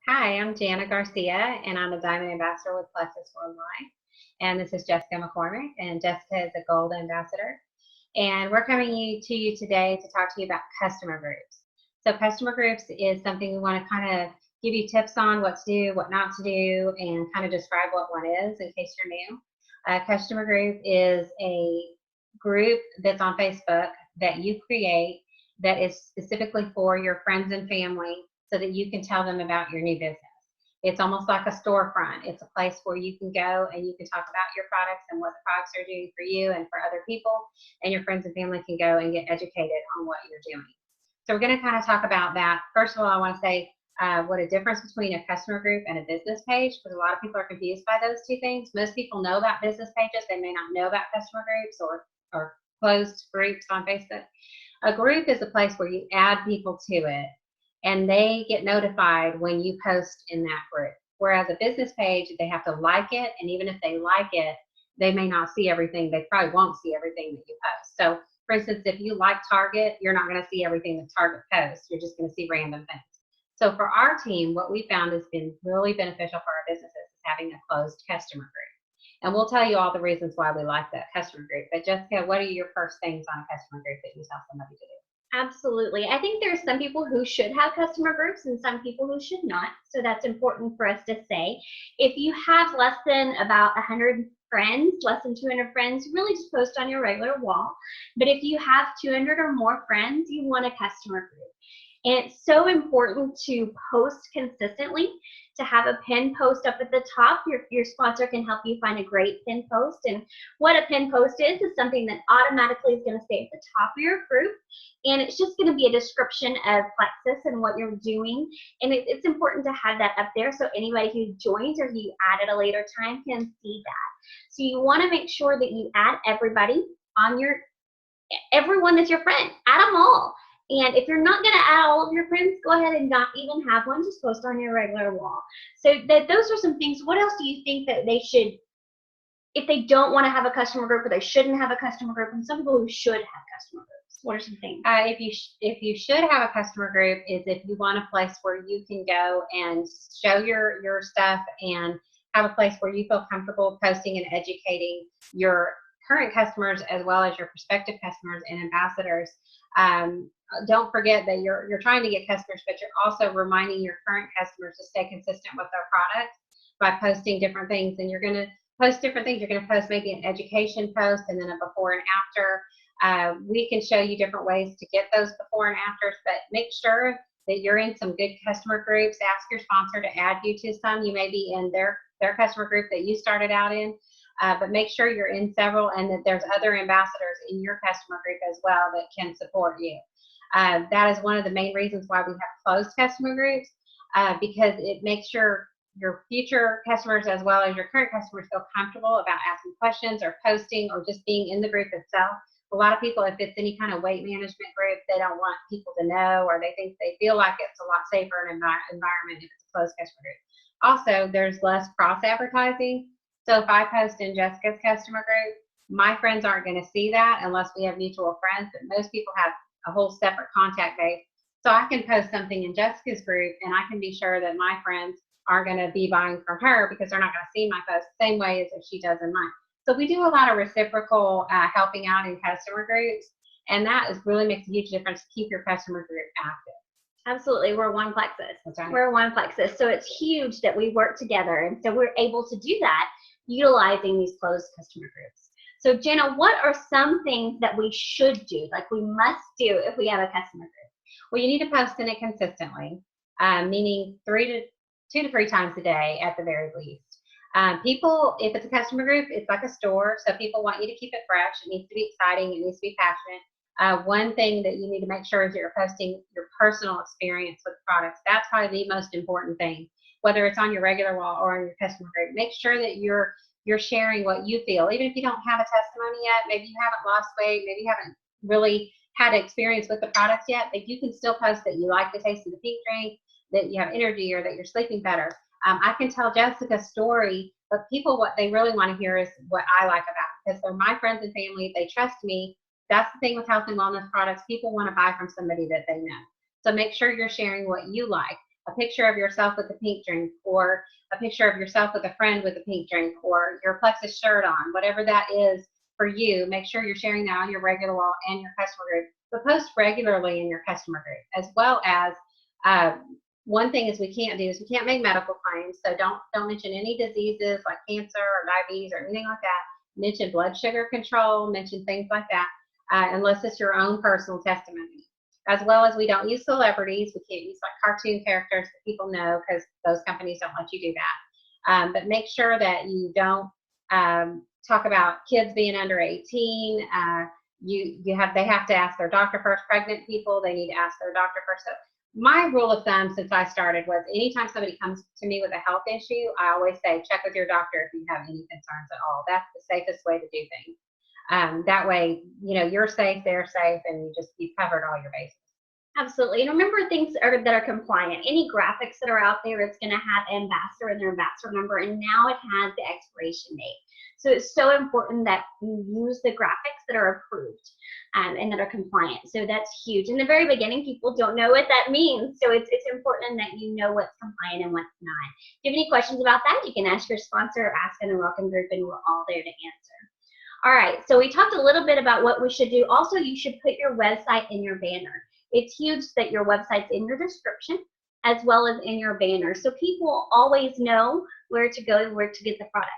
Hi, I'm Jana Garcia, and I'm a Diamond Ambassador with Plexus Worldwide. And this is Jessica McCormick, and Jessica is a Gold Ambassador. And we're coming to you today to talk to you about customer groups. So customer groups is something we want to kind of give you tips on what to do, what not to do, and kind of describe what one is in case you're new. A customer group is a group that's on Facebook that you create that is specifically for your friends and family so that you can tell them about your new business. It's almost like a storefront. It's a place where you can go and you can talk about your products and what the products are doing for you and for other people, and your friends and family can go and get educated on what you're doing. So we're going to kind of talk about that. First of all, I want to say what a difference between a customer group and a business page, because a lot of people are confused by those two things. Most people know about business pages. They may not know about customer groups or closed groups on Facebook. A group is a place where you add people to it and they get notified when you post in that group. Whereas a business page, they have to like it, and even if they like it, they may not see everything. They probably won't see everything that you post. So for instance, if you like Target, you're not going to see everything that Target posts. You're just going to see random things. So for our team, what we found has been really beneficial for our businesses is having a closed customer group. And we'll tell you all the reasons why we like that customer group. But Jessica, what are your first things on a customer group that you tell somebody to do? Absolutely. I think there's some people who should have customer groups and some people who should not. So that's important for us to say. If you have less than about 100 friends, less than 200 friends, really just post on your regular wall. But if you have 200 or more friends, you want a customer group. And it's so important to post consistently, to have a pin post up at the top. Your sponsor can help you find a great pin post. And what a pin post is something that automatically is going to stay at the top of your group. And it's just going to be a description of Plexus and what you're doing. And it's important to have that up there so anybody who joins or who you add at a later time can see that. So you want to make sure that you add everybody on everyone that's your friend. Add them all. And if you're not going to add all of your friends, go ahead and not even have one. Just post on your regular wall. So those are some things. What else do you think that they should, if they don't want to have a customer group, or they shouldn't have a customer group, and some people who should have customer groups? What are some things? If you should have a customer group is if you want a place where you can go and show your stuff and have a place where you feel comfortable posting and educating your current customers as well as your prospective customers and ambassadors. Don't forget that you're trying to get customers, but you're also reminding your current customers to stay consistent with their product by posting different things. And you're going to post different things. You're going to post maybe an education post and then a before and after. We can show you different ways to get those before and afters, but make sure that you're in some good customer groups. Ask your sponsor to add you to some. You may be in their customer group that you started out in, but make sure you're in several and that there's other ambassadors in your customer group as well that can support you. That is one of the main reasons why we have closed customer groups, because it makes sure your future customers as well as your current customers feel comfortable about asking questions or posting or just being in the group itself. A lot of people, if it's any kind of weight management group, they don't want people to know, or they feel like it's a lot safer environment if it's a closed customer group. Also, there's less cross advertising. So if I post in Jessica's customer group, my friends aren't going to see that unless we have mutual friends, but most people have a whole separate contact base. So I can post something in Jessica's group and I can be sure that my friends aren't going to be buying from her because they're not going to see my post the same way as if she does in mine. So we do a lot of reciprocal helping out in customer groups, and that really makes a huge difference to keep your customer group active. Absolutely. We're one Plexus. That's right. We're one Plexus. So it's huge that we work together. And so we're able to do that utilizing these closed customer groups. So Jana, what are some things that we should do, like we must do if we have a customer group? Well, you need to post in it consistently, meaning 2 to 3 times a day at the very least. People, if it's a customer group, it's like a store, so people want you to keep it fresh. It needs to be exciting. It needs to be passionate. One thing that you need to make sure is you're posting your personal experience with products. That's probably the most important thing, whether it's on your regular wall or on your customer group. Make sure that you're sharing what you feel. Even if you don't have a testimony yet, maybe you haven't lost weight, maybe you haven't really had experience with the products yet, but you can still post that you like the taste of the pink drink, that you have energy, or that you're sleeping better. I can tell Jessica's story, but people, what they really want to hear is what I like about it, because they're my friends and family. They trust me. That's the thing with health and wellness products. People want to buy from somebody that they know. So make sure you're sharing what you like. a picture of yourself with a pink drink, or a picture of yourself with a friend with a pink drink, or your plexus shirt on, whatever that is for you. Make sure you're sharing that on your regular wall and your customer group, but post regularly in your customer group, as well as one thing is we can't make medical claims, so don't mention any diseases like cancer or diabetes or anything like that. Mention blood sugar control, mention things like that, unless it's your own personal testimony. As well as we don't use celebrities. We can't use like cartoon characters that people know, because those companies don't let you do that. But make sure that you don't talk about kids being under 18. They have to ask their doctor first. Pregnant people, they need to ask their doctor first. So my rule of thumb since I started was anytime somebody comes to me with a health issue, I always say check with your doctor if you have any concerns at all. That's the safest way to do things. That way, you're safe, they're safe, and you've covered all your bases. Absolutely. And remember things that are compliant. Any graphics that are out there, it's going to have ambassador and their ambassador number, and now it has the expiration date. So it's so important that you use the graphics that are approved and that are compliant. So that's huge. In the very beginning, people don't know what that means. So it's important that you know what's compliant and what's not. If you have any questions about that, you can ask your sponsor or ask in the welcome group, and we're all there to answer. All right, so we talked a little bit about what we should do. Also, you should put your website in your banner. It's huge that your website's in your description as well as in your banner, so people always know where to go and where to get the products.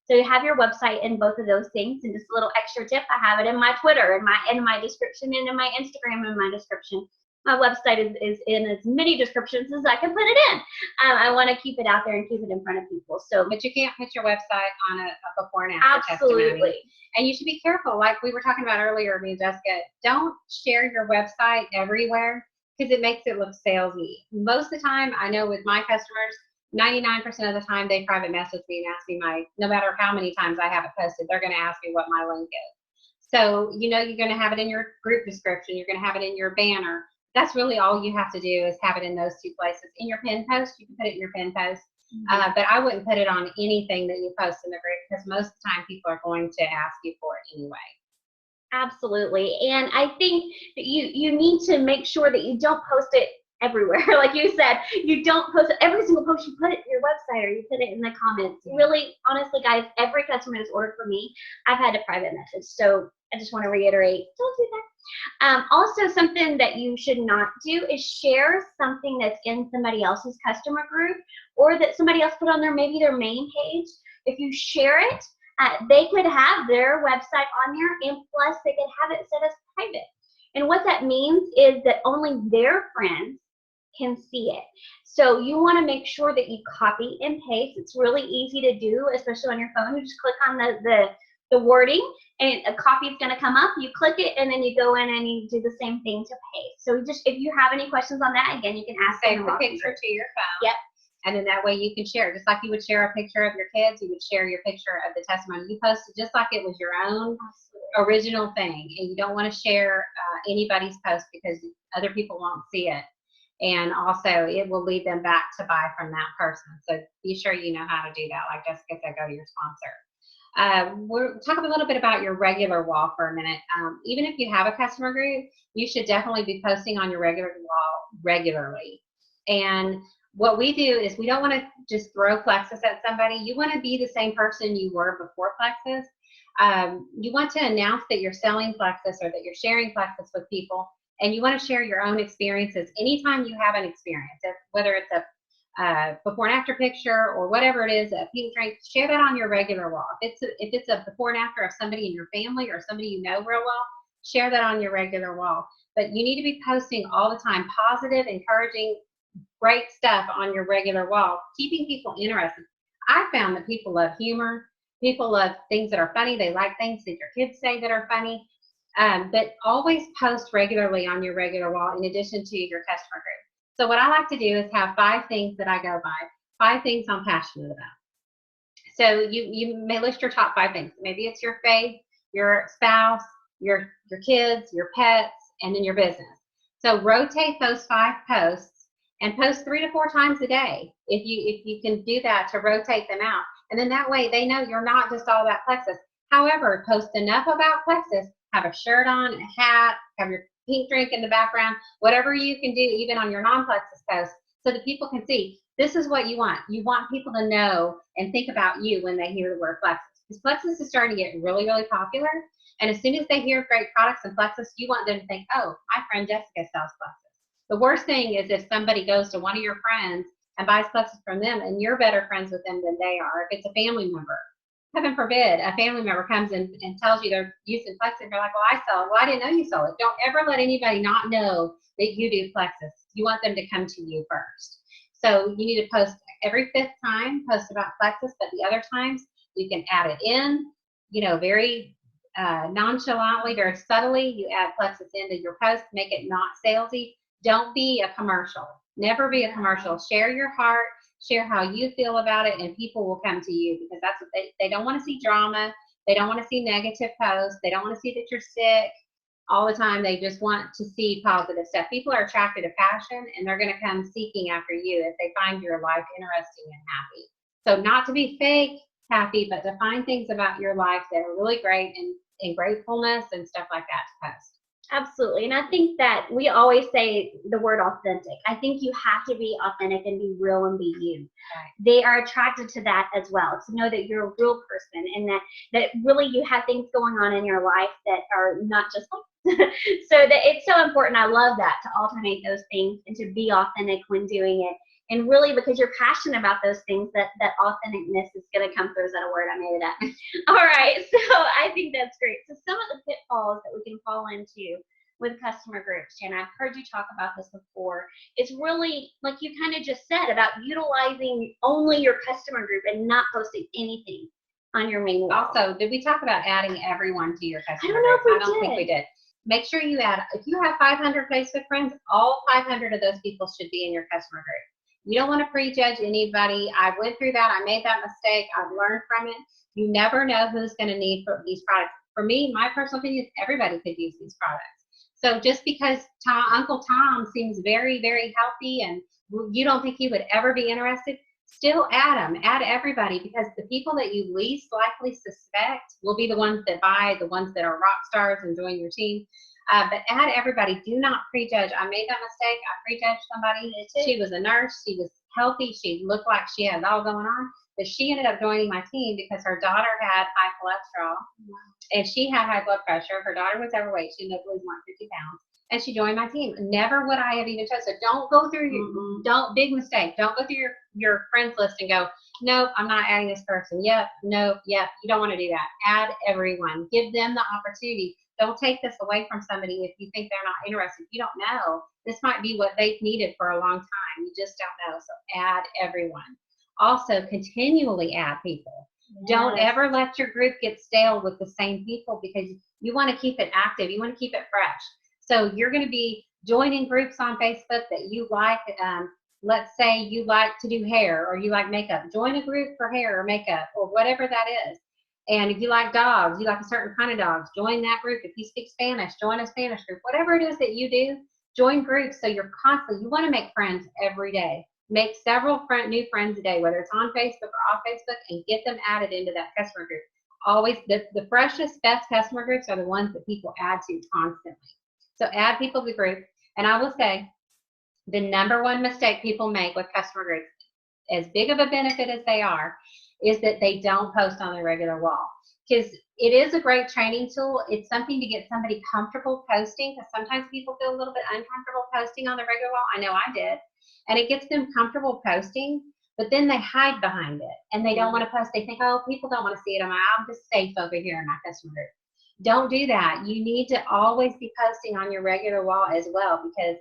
So you have your website in both of those things. And just a little extra tip, I have it in my Twitter, in my description, and in my Instagram in my description. My website is in as many descriptions as I can put it in. I want to keep it out there and keep it in front of people. So, but you can't put your website on a before and after testimony. And you should be careful, like we were talking about earlier, me and Jessica. Don't share your website everywhere, because it makes it look salesy. Most of the time, I know with my customers, 99% of the time they private message me and ask me no matter how many times I have it posted, they're going to ask me what my link is. So you're going to have it in your group description. You're going to have it in your banner. That's really all you have to do is have it in those two places. In your pin post, you can put it in your pin post, but I wouldn't put it on anything that you post in the group, because most of the time people are going to ask you for it anyway. Absolutely. And I think that you need to make sure that you don't post it everywhere. Like you said, you don't post every single post you put it in your website or you put it in the comments. Really, honestly, guys, every customer that's ordered from me, I've had a private message. So I just want to reiterate, don't do that. Also, something that you should not do is share something that's in somebody else's customer group or that somebody else put on maybe their main page. If you share it, they could have their website on there, and plus they could have it set as private. And what that means is that only their friends can see it. So you want to make sure that you copy and paste. It's really easy to do, especially on your phone. You just click on the wording, and a copy is going to come up. You click it, and then you go in and you do the same thing to paste. So just if you have any questions on that, again, you can ask. Save the picture to your phone. Yep. And then that way you can share, just like you would share a picture of your kids, you would share your picture of the testimony. You post it just like it was your own original thing, and you don't want to share anybody's post because other people won't see it. And also it will lead them back to buy from that person. So be sure you know how to do that. Like Jessica said, go to your sponsor. We're talking a little bit about your regular wall for a minute. Even if you have a customer group, you should definitely be posting on your regular wall regularly. And what we do is we don't want to just throw Plexus at somebody. You want to be the same person you were before Plexus. You want to announce that you're selling Plexus or that you're sharing Plexus with people, and you want to share your own experiences anytime you have an experience, whether it's a before and after picture or whatever it is, a pink drink, share that on your regular wall. If it's a before and after of somebody in your family or somebody you know real well, share that on your regular wall. But you need to be posting all the time positive, encouraging, great stuff on your regular wall, keeping people interested. I found that people love humor. People love things that are funny. They like things that your kids say that are funny. But always post regularly on your regular wall in addition to your customer group. So what I like to do is have 5 things that I go by, 5 things I'm passionate about. So you may list your top 5 things. Maybe it's your faith, your spouse, your kids, your pets, and then your business. So rotate those 5 posts and post 3 to 4 times a day if you can do that to rotate them out. And then that way they know you're not just all about Plexus. However, post enough about Plexus, have a shirt on, a hat, have your pink drink in the background, whatever you can do even on your non-Plexus posts so that people can see this is what you want. You want people to know and think about you when they hear the word Plexus. Because Plexus is starting to get really, really popular. And as soon as they hear great products in Plexus, you want them to think, oh, my friend Jessica sells Plexus. The worst thing is if somebody goes to one of your friends and buys Plexus from them and you're better friends with them than they are, if it's a family member. Heaven forbid, a family member comes in and tells you they're using Plexus, and you're like, well, I sell it. Well, I didn't know you sold it. Don't ever let anybody not know that you do Plexus. You want them to come to you first. So you need to post every 5th time, post about Plexus, but the other times you can add it in, very nonchalantly, very subtly. You add Plexus into your post, make it not salesy. Don't be a commercial. Never be a commercial. Share your heart. Share how you feel about it, and people will come to you because that's what they don't want to see drama. They don't want to see negative posts. They don't want to see that you're sick all the time. They just want to see positive stuff. People are attracted to passion, and they're going to come seeking after you if they find your life interesting and happy. So not to be fake happy, but to find things about your life that are really great and gratefulness and stuff like that to post. Absolutely. And I think that we always say the word authentic. I think you have to be authentic and be real and be you. Right. They are attracted to that as well, to know that you're a real person and that really you have things going on in your life that are not just like so that it's so important. I love that, to alternate those things and to be authentic when doing it. And really, because you're passionate about those things, that authenticness is going to come through. Is that a word? I made it up. All right. So I think that's great. So some of the pitfalls that we can fall into with customer groups, Jana, I've heard you talk about this before. It's really, like you kind of just said, about utilizing only your customer group and not posting anything on your main wall. Also, did we talk about adding everyone to your customer I don't know group? if we I don't think we did. Make sure you add, if you have 500 Facebook friends, all 500 of those people should be in your customer group. You don't want to prejudge anybody. I went through that. I made that mistake. I've learned from it. You never know who's going to need these products. For me, my personal opinion is everybody could use these products. So just because Uncle Tom seems very, very healthy and you don't think he would ever be interested, still add them. Add everybody, because the people that you least likely suspect will be the ones that buy, the ones that are rock stars and join your team. But add everybody. Do not prejudge. I made that mistake. I prejudged somebody. She was a nurse. She was healthy. She looked like she had it all going on. But she ended up joining my team because her daughter had high cholesterol. Wow. And she had high blood pressure. Her daughter was overweight. She ended up losing like 50 pounds. And she joined my team. Never would I have even chosen. So don't go through your, big mistake. Don't go through your friends list and go, nope, I'm not adding this person. Yep, nope, yep. You don't want to do that. Add everyone. Give them the opportunity. Don't take this away from somebody if you think they're not interested. You don't know. This might be what they've needed for a long time. You just don't know. So add everyone. Also, continually add people. Yes. Don't ever let your group get stale with the same people, because you want to keep it active. You want to keep it fresh. So you're going to be joining groups on Facebook that you like. Let's say you like to do hair or you like makeup. Join a group for hair or makeup or whatever that is. And if you like dogs, you like a certain kind of dogs, join that group. If you speak Spanish, join a Spanish group. Whatever it is that you do, join groups so you're constantly, you want to make friends every day. Make several new friends a day, whether it's on Facebook or off Facebook, and get them added into that customer group. Always, the freshest, best customer groups are the ones that people add to constantly. So add people to the group. And I will say, the number one mistake people make with customer groups, as big of a benefit as they are, is that they don't post on their regular wall. Because it is a great training tool. It's something to get somebody comfortable posting, because sometimes people feel a little bit uncomfortable posting on the regular wall. I know I did. And it gets them comfortable posting, but then they hide behind it and they don't want to post. They think, oh, people don't want to see it. I'm just safe over here in my customer group. Don't do that. You need to always be posting on your regular wall as well, because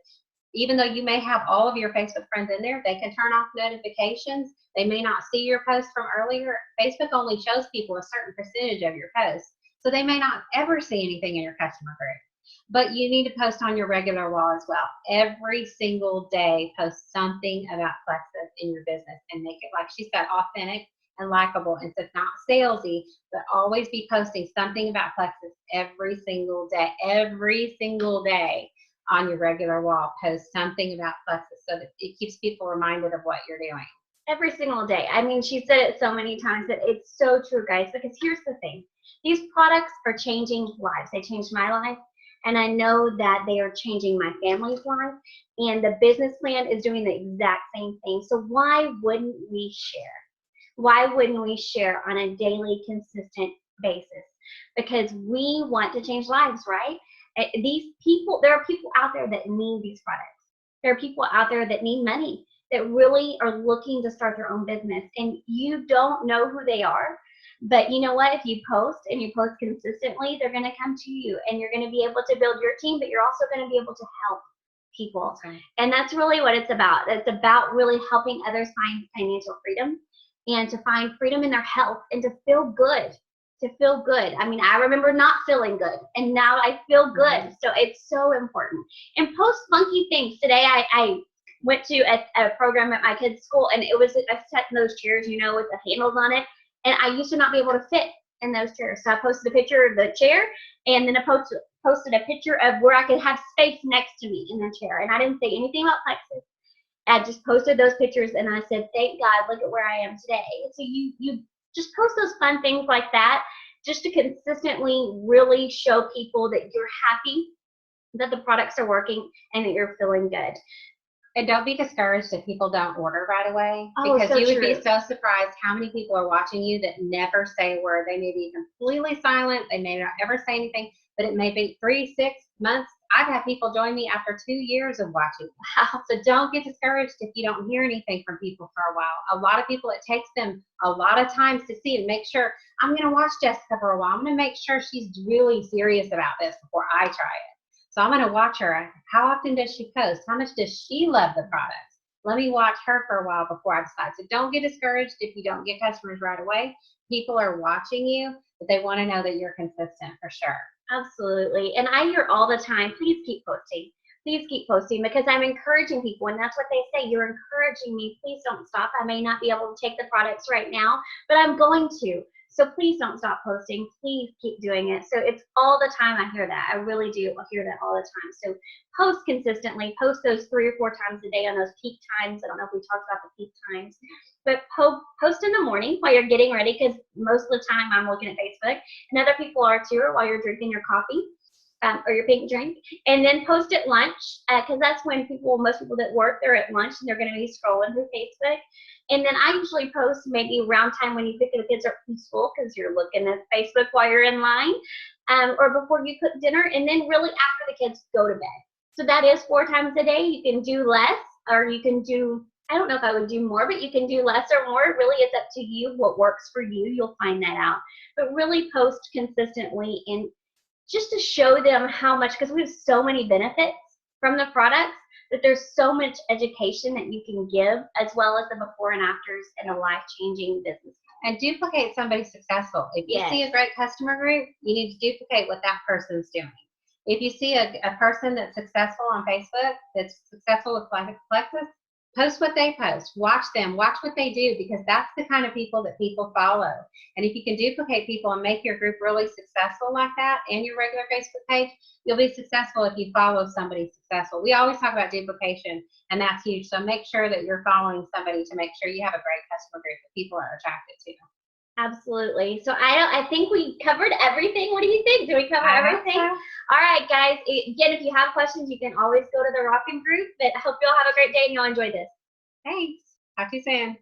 even though you may have all of your Facebook friends in there, they can turn off notifications. They may not see your post from earlier. Facebook only shows people a certain percentage of your posts, so they may not ever see anything in your customer group. But you need to post on your regular wall as well. Every single day, post something about Plexus in your business and make it, like she said, authentic and likable. And so it's not salesy, but always be posting something about Plexus every single day. Every single day on your regular wall, post something about Plexus so that it keeps people reminded of what you're doing. Every single day. I mean, she said it so many times that it's so true, guys, because here's the thing. These products are changing lives. They changed my life. and I know that they are changing my family's life, and the business plan is doing the exact same thing. So why wouldn't we share? Why wouldn't we share on a daily, consistent basis? Because we want to change lives, right? These people, there are people out there that need these products. There are people out there that need money, that really are looking to start their own business, and you don't know who they are. But you know what? If you post and you post consistently, they're going to come to you, and you're going to be able to build your team, but you're also going to be able to help people. Okay. And that's really what it's about. It's about really helping others find financial freedom, and to find freedom in their health, and to feel good. To feel good. I mean, I remember not feeling good, and now I feel good. So it's so important. And post funky things. Today I went to a program at my kids' school, and it was a set in those chairs, you know, with the handles on it. And I used to not be able to fit in those chairs. So I posted a picture of the chair, and then I posted a picture of where I could have space next to me in the chair. And I didn't say anything about plexus. I just posted those pictures, and I said, thank God, look at where I am today. So you just post those fun things like that, just to consistently really show people that you're happy, that the products are working, and that you're feeling good. And don't be discouraged if people don't order right away, Oh, because so you would true. be so surprised how many people are watching you that never say a word. They may be completely silent. They may not ever say anything, but it may be 3, 6 months. I've had people join me after 2 years of watching. Wow. So don't get discouraged if you don't hear anything from people for a while. A lot of people, it takes them a lot of times to see and make sure, I'm going to watch Jessica for a while. I'm going to make sure she's really serious about this before I try it. So I'm going to watch her. How often does she post? How much does she love the products? Let me watch her for a while before I decide. So don't get discouraged if you don't get customers right away. People are watching you, but they want to know that you're consistent for sure. Absolutely. And I hear all the time, please keep posting. Please keep posting, because I'm encouraging people, and that's what they say. You're encouraging me. Please don't stop. I may not be able to take the products right now, but I'm going to. So please don't stop posting. Please keep doing it. So it's all the time I hear that. I really do hear that all the time. So post consistently. Post those 3 or 4 times a day on those peak times. I don't know if we talked about the peak times, but post in the morning while you're getting ready, because most of the time I'm looking at Facebook, and other people are too, or while you're drinking your coffee. Or your pink drink, and then post at lunch, because that's when most people that work, they're at lunch and they're going to be scrolling through Facebook. And then I usually post maybe around time when you pick the kids up from school, because you're looking at Facebook while you're in line, or before you cook dinner, and then really after the kids go to bed. So that is 4 times a day. You can do less, or you can do, I don't know if I would do more, but you can do less or more. It really is up to you. What works for you, you'll find that out. But really post consistently, and just to show them how much, because we have so many benefits from the products, that there's so much education that you can give, as well as the before and afters in a life-changing business. And duplicate somebody successful. If you see a great customer group, you need to duplicate what that person's doing. If you see a person that's successful on Facebook, that's successful with Plexus, post what they post. Watch them. Watch what they do, because that's the kind of people that people follow. And if you can duplicate people and make your group really successful like that, and your regular Facebook page, you'll be successful if you follow somebody successful. We always talk about duplication, and that's huge. So make sure that you're following somebody to make sure you have a great customer group that people are attracted to. Absolutely. So I think we covered everything. What do you think? Did we cover everything? So. All right, guys. Again, if you have questions, you can always go to the Rockin' Group. But I hope you all have a great day and you'll enjoy this. Thanks. Talk to you soon.